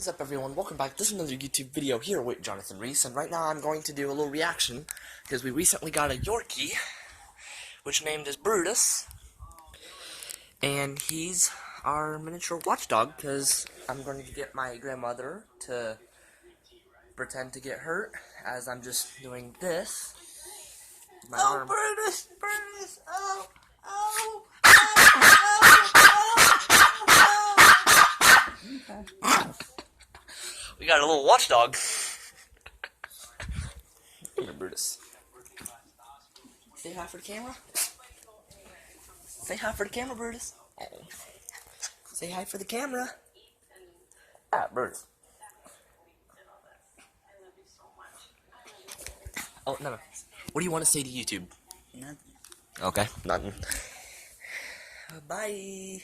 What's up, everyone? Welcome back. This is another YouTube video here with Jonathan Reese, and right now I'm going to do a little reaction because we recently got a Yorkie, which named is Brutus, and he's our miniature watchdog because I'm going to get my grandmother to pretend to get hurt as I'm just doing this. My arm. Brutus! Brutus! Oh! Oh! We got a little watchdog. Come here, Brutus. Say hi for the camera. Say hi for the camera, Brutus. Oh. Say hi for the camera. Ah, Brutus. Oh, no. What do you want to say to YouTube? Nothing. Okay, nothing. Bye.